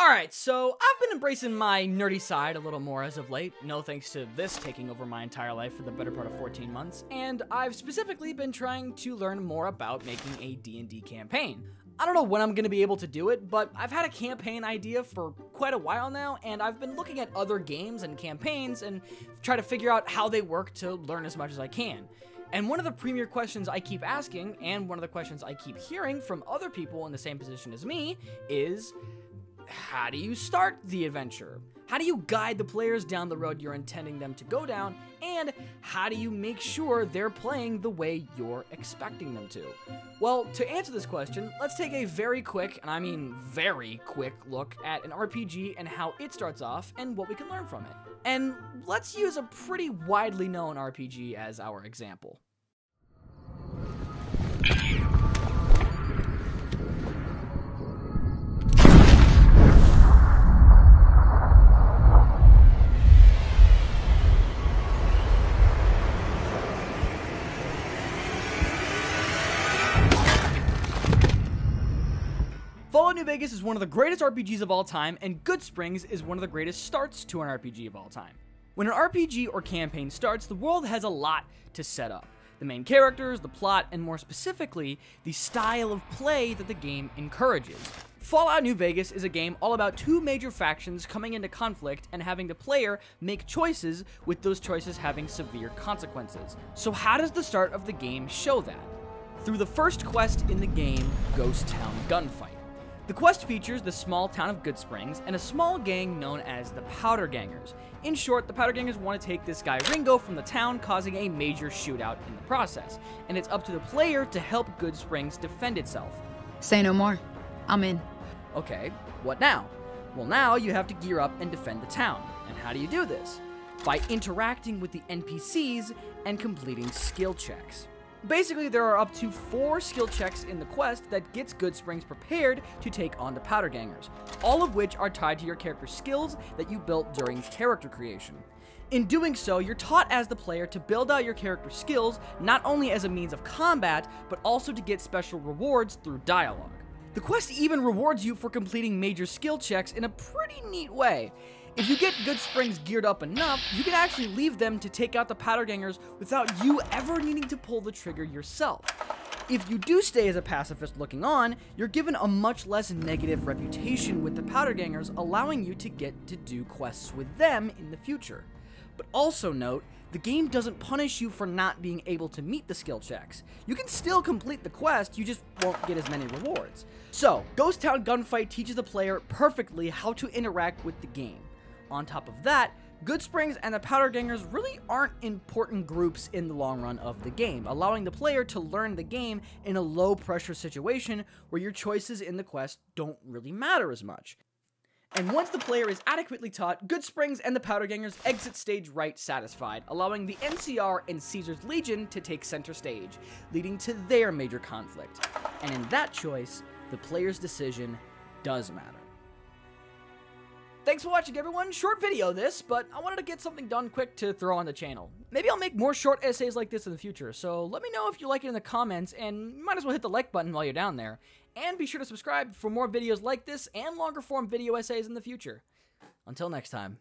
Alright, so I've been embracing my nerdy side a little more as of late, no thanks to this taking over my entire life for the better part of 14 months, and I've specifically been trying to learn more about making a D&D campaign. I don't know when I'm going to be able to do it, but I've had a campaign idea for quite a while now, and I've been looking at other games and campaigns and try to figure out how they work to learn as much as I can. And one of the premier questions I keep asking, and one of the questions I keep hearing from other people in the same position as me, is how do you start the adventure? How do you guide the players down the road you're intending them to go down? And how do you make sure they're playing the way you're expecting them to? Well, to answer this question, let's take a very quick, and I mean very quick, look at an RPG and how it starts off and what we can learn from it. And let's use a pretty widely known RPG as our example. Fallout New Vegas is one of the greatest RPGs of all time, and Goodsprings is one of the greatest starts to an RPG of all time. When an RPG or campaign starts, the world has a lot to set up. The main characters, the plot, and more specifically, the style of play that the game encourages. Fallout New Vegas is a game all about two major factions coming into conflict and having the player make choices, with those choices having severe consequences. So how does the start of the game show that? Through the first quest in the game, Ghost Town Gunfight. The quest features the small town of Goodsprings and a small gang known as the Powder Gangers. In short, the Powder Gangers want to take this guy Ringo from the town, causing a major shootout in the process, and it's up to the player to help Goodsprings defend itself. Say no more. I'm in. Okay, what now? Well, now you have to gear up and defend the town. And how do you do this? By interacting with the NPCs and completing skill checks. Basically, there are up to 4 skill checks in the quest that gets Goodsprings prepared to take on the Powder Gangers, all of which are tied to your character's skills that you built during character creation. In doing so, you're taught as the player to build out your character's skills not only as a means of combat, but also to get special rewards through dialogue. The quest even rewards you for completing major skill checks in a pretty neat way. If you get Goodsprings geared up enough, you can actually leave them to take out the Powder Gangers without you ever needing to pull the trigger yourself. If you do stay as a pacifist looking on, you're given a much less negative reputation with the Powder Gangers, allowing you to get to do quests with them in the future. But also note, the game doesn't punish you for not being able to meet the skill checks. You can still complete the quest, you just won't get as many rewards. So, Ghost Town Gunfight teaches the player perfectly how to interact with the game. On top of that, Goodsprings and the Powder Gangers really aren't important groups in the long run of the game, allowing the player to learn the game in a low-pressure situation where your choices in the quest don't really matter as much. And once the player is adequately taught, Goodsprings and the Powder Gangers exit stage right satisfied, allowing the NCR and Caesar's Legion to take center stage, leading to their major conflict. And in that choice, the player's decision does matter. Thanks for watching, everyone. Short video this, but I wanted to get something done quick to throw on the channel. Maybe I'll make more short essays like this in the future, so let me know if you like it in the comments, and you might as well hit the like button while you're down there. And be sure to subscribe for more videos like this and longer form video essays in the future. Until next time.